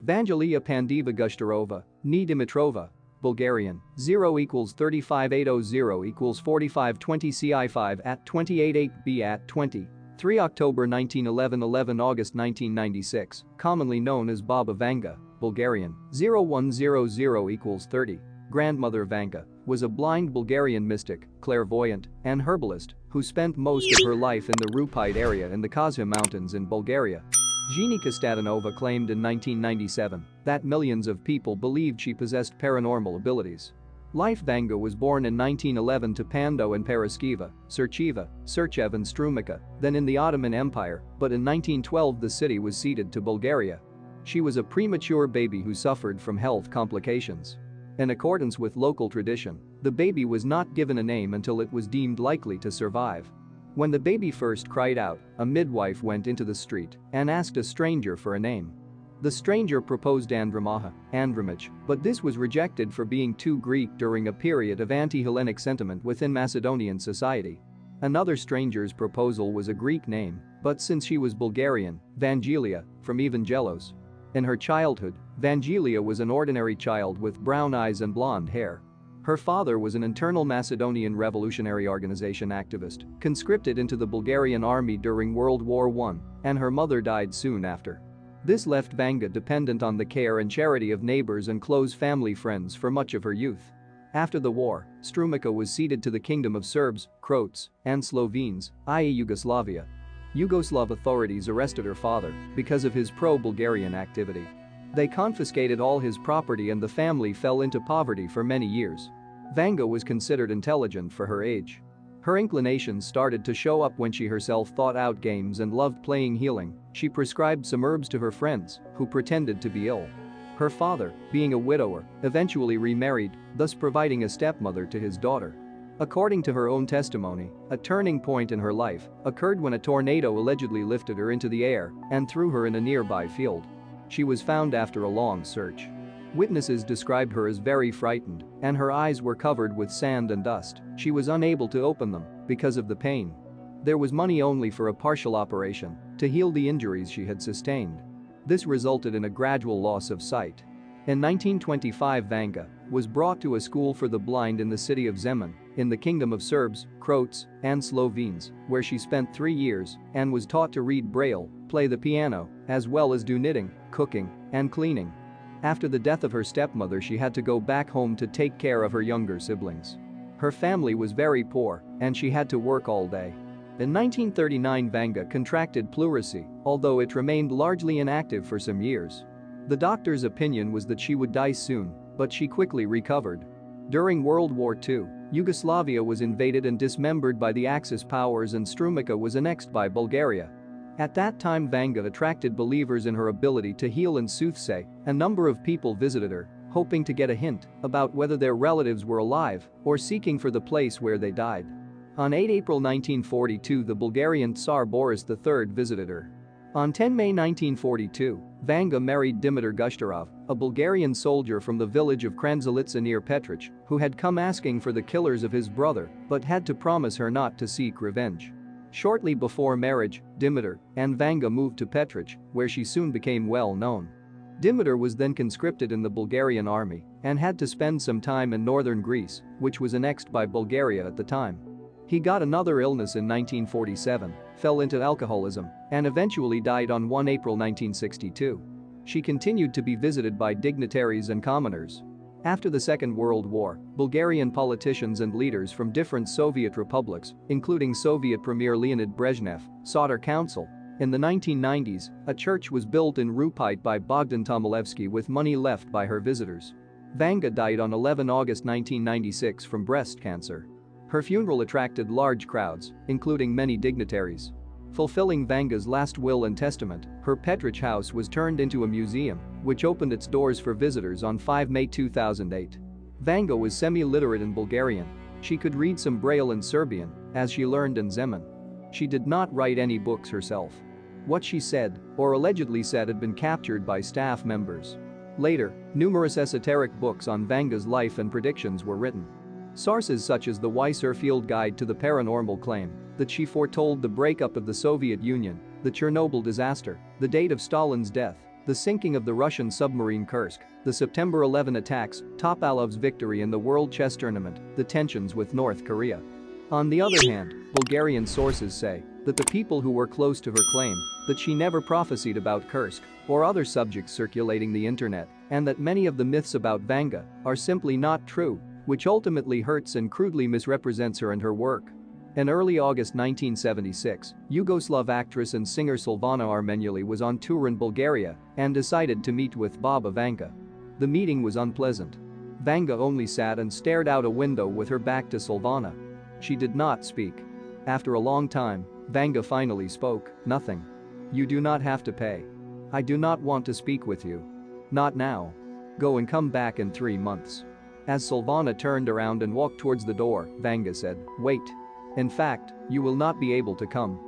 Vangelia Pandeva Gushterova, née Dimitrova. Bulgarian, 0 equals 35800 equals 4520 CI5 at 288B at 20. 3 October 1911 11 August 1996, commonly known as Baba Vanga, Bulgarian, 0100 equals 30. Grandmother Vanga was a blind Bulgarian mystic, clairvoyant, and herbalist who spent most of her life in the Rupite area in the Kozhuh Mountains in Bulgaria. Zhenya Kostatinova claimed in 1997 that millions of people believed she possessed paranormal abilities. Life Vanga was born in 1911 to Pando and Paraskiva, Serchiva, Serchev and Strumica, then in the Ottoman Empire, but in 1912 the city was ceded to Bulgaria. She was a premature baby who suffered from health complications. In accordance with local tradition, the baby was not given a name until it was deemed likely to survive. When the baby first cried out, a midwife went into the street and asked a stranger for a name. The stranger proposed Andromache, Andromach, but this was rejected for being too Greek during a period of anti-Hellenic sentiment within Macedonian society. Another stranger's proposal was a Greek name, but since she was Bulgarian, Vangelia, from Evangelos. In her childhood, Vangelia was an ordinary child with brown eyes and blonde hair. Her father was an internal Macedonian Revolutionary Organization activist, conscripted into the Bulgarian army during World War I, and her mother died soon after. This left Vanga dependent on the care and charity of neighbors and close family friends for much of her youth. After the war, Strumica was ceded to the Kingdom of Serbs, Croats, and Slovenes, i.e. Yugoslavia. Yugoslav authorities arrested her father because of his pro-Bulgarian activity. They confiscated all his property and the family fell into poverty for many years. Vanga was considered intelligent for her age. Her inclinations started to show up when she herself thought out games and loved playing healing. She prescribed some herbs to her friends, who pretended to be ill. Her father, being a widower, eventually remarried, thus providing a stepmother to his daughter. According to her own testimony, a turning point in her life occurred when a tornado allegedly lifted her into the air and threw her in a nearby field. She was found after a long search. Witnesses described her as very frightened, and her eyes were covered with sand and dust. She was unable to open them because of the pain. There was money only for a partial operation to heal the injuries she had sustained. This resulted in a gradual loss of sight. In 1925, Vanga was brought to a school for the blind in the city of Zemun, in the Kingdom of Serbs, Croats, and Slovenes, where she spent 3 years and was taught to read Braille, play the piano, as well as do knitting, cooking, and cleaning. After the death of her stepmother, she had to go back home to take care of her younger siblings. Her family was very poor, and she had to work all day. In 1939, Vanga contracted pleurisy, although it remained largely inactive for some years. The doctor's opinion was that she would die soon, but she quickly recovered. During World War II, Yugoslavia was invaded and dismembered by the Axis powers and Strumica was annexed by Bulgaria. At that time, Vanga attracted believers in her ability to heal and soothsay. A number of people visited her, hoping to get a hint about whether their relatives were alive or seeking for the place where they died. On 8 April 1942, the Bulgarian Tsar Boris III visited her. On 10 May 1942, Vanga married Dimitar Gushterov, a Bulgarian soldier from the village of Kranzalitsa near Petrich, who had come asking for the killers of his brother but had to promise her not to seek revenge. Shortly before marriage, Dimitar and Vanga moved to Petrich, where she soon became well known. Dimitar was then conscripted in the Bulgarian army and had to spend some time in northern Greece, which was annexed by Bulgaria at the time. He got another illness in 1947, fell into alcoholism, and eventually died on 1 April 1962. She continued to be visited by dignitaries and commoners. After the Second World War, Bulgarian politicians and leaders from different Soviet republics, including Soviet Premier Leonid Brezhnev, sought her counsel. In the 1990s, a church was built in Rupite by Bogdan Tomilevsky with money left by her visitors. Vanga died on 11 August 1996 from breast cancer. Her funeral attracted large crowds, including many dignitaries. Fulfilling Vanga's last will and testament, her Petrich house was turned into a museum, which opened its doors for visitors on 5 May 2008. Vanga was semi-literate in Bulgarian. She could read some Braille and Serbian, as she learned in Zemun. She did not write any books herself. What she said, or allegedly said, had been captured by staff members. Later, numerous esoteric books on Vanga's life and predictions were written. Sources such as the Wisioner Field Guide to the Paranormal claim that she foretold the breakup of the Soviet Union, the Chernobyl disaster, the date of Stalin's death, The sinking of the Russian submarine Kursk, the September 11 attacks, Topalov's victory in the World Chess Tournament, the tensions with North Korea. On the other hand, Bulgarian sources say that the people who were close to her claim that she never prophesied about Kursk or other subjects circulating the internet, and that many of the myths about Vanga are simply not true, which ultimately hurts and crudely misrepresents her and her work. In early August 1976, Yugoslav actress and singer Silvana Armenuli was on tour in Bulgaria and decided to meet with Baba Vanga. The meeting was unpleasant. Vanga only sat and stared out a window with her back to Silvana. She did not speak. After a long time, Vanga finally spoke. "Nothing. You do not have to pay. I do not want to speak with you. Not now. Go and come back in 3 months." As Silvana turned around and walked towards the door, Vanga said, "Wait. In fact, you will not be able to come.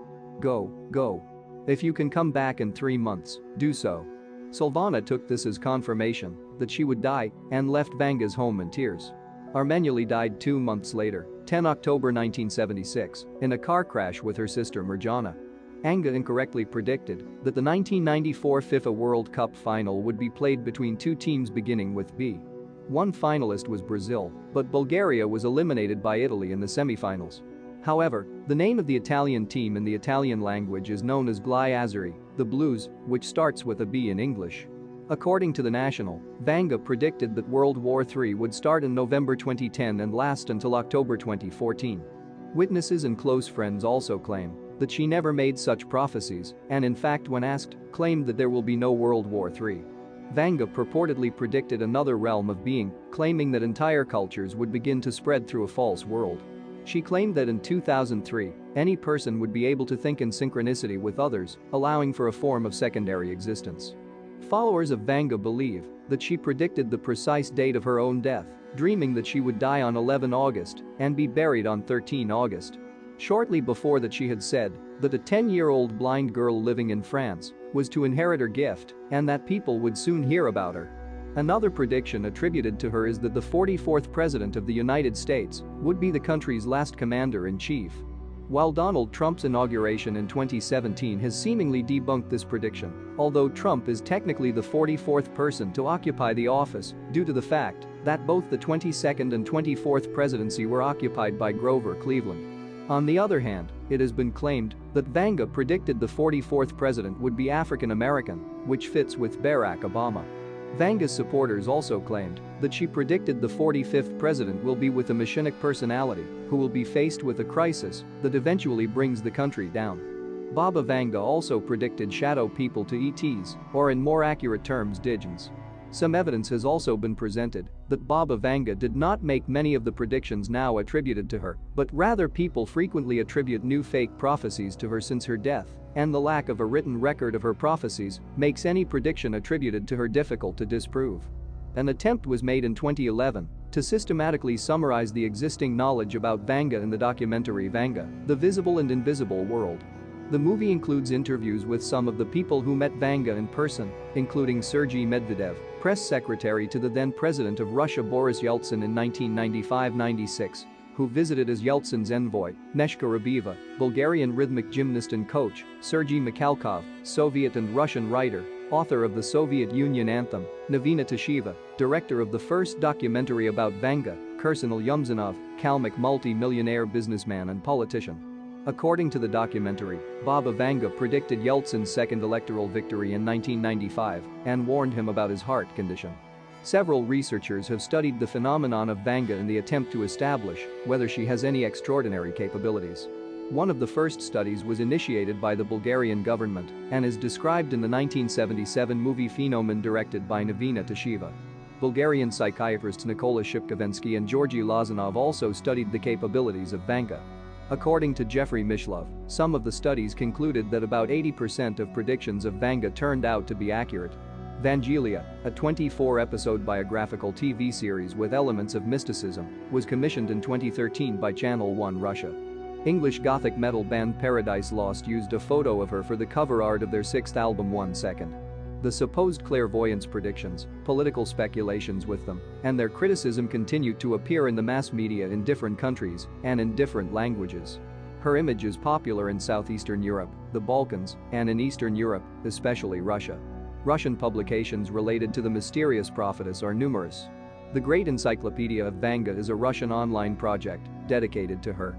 Go. If you can come back in 3 months, do so." Silvana took this as confirmation that she would die and left Vanga's home in tears. Armenuli died 2 months later, 10 October 1976, in a car crash with her sister Mirjana. Vanga incorrectly predicted that the 1994 FIFA World Cup final would be played between two teams beginning with B. One finalist was Brazil, but Bulgaria was eliminated by Italy in the semi-finals. However, the name of the Italian team in the Italian language is known as Gli Azzurri, the Blues, which starts with a B in English. According to The National, Vanga predicted that World War III would start in November 2010 and last until October 2014. Witnesses and close friends also claim that she never made such prophecies and, in fact, when asked, claimed that there will be no World War III. Vanga purportedly predicted another realm of being, claiming that entire cultures would begin to spread through a false world. She claimed that in 2003, any person would be able to think in synchronicity with others, allowing for a form of secondary existence. Followers of Vanga believe that she predicted the precise date of her own death, dreaming that she would die on 11 August and be buried on 13 August. Shortly before that, she had said that a 10-year-old blind girl living in France was to inherit her gift and that people would soon hear about her. Another prediction attributed to her is that the 44th President of the United States would be the country's last commander-in-chief. While Donald Trump's inauguration in 2017 has seemingly debunked this prediction, although Trump is technically the 44th person to occupy the office due to the fact that both the 22nd and 24th presidency were occupied by Grover Cleveland. On the other hand, it has been claimed that Vanga predicted the 44th president would be African American, which fits with Barack Obama. Vanga's supporters also claimed that she predicted the 45th president will be with a machinic personality who will be faced with a crisis that eventually brings the country down. Baba Vanga also predicted shadow people to ETs, or in more accurate terms, Djinns. Some evidence has also been presented that Baba Vanga did not make many of the predictions now attributed to her, but rather people frequently attribute new fake prophecies to her since her death, and the lack of a written record of her prophecies makes any prediction attributed to her difficult to disprove. An attempt was made in 2011 to systematically summarize the existing knowledge about Vanga in the documentary Vanga, The Visible and Invisible World. The movie includes interviews with some of the people who met Vanga in person, including Sergei Medvedev, press secretary to the then president of Russia Boris Yeltsin in 1995-96, who visited as Yeltsin's envoy, Neshka Rabieva, Bulgarian rhythmic gymnast and coach, Sergei Mikhalkov, Soviet and Russian writer, author of the Soviet Union anthem, Navina Tasheva, director of the first documentary about Vanga, Kirsan Ilyumzhinov, Kalmyk multi-millionaire businessman and politician. According to the documentary, Baba Vanga predicted Yeltsin's second electoral victory in 1995 and warned him about his heart condition. Several researchers have studied the phenomenon of Vanga in the attempt to establish whether she has any extraordinary capabilities. One of the first studies was initiated by the Bulgarian government and is described in the 1977 movie Phenomen directed by Navina Tasheva. Bulgarian psychiatrists Nikola Shipkovensky and Georgy Lazanov also studied the capabilities of Vanga. According to Jeffrey Mishlove, some of the studies concluded that about 80% of predictions of Vanga turned out to be accurate. Vangelia, a 24-episode biographical TV series with elements of mysticism, was commissioned in 2013 by Channel 1 Russia. English gothic metal band Paradise Lost used a photo of her for the cover art of their sixth album 1 Second. The supposed clairvoyance predictions, political speculations with them, and their criticism continued to appear in the mass media in different countries and in different languages. Her image is popular in southeastern Europe, the Balkans, and in Eastern Europe, especially Russia. Russian publications related to the mysterious prophetess are numerous. The Great Encyclopedia of Vanga is a Russian online project dedicated to her.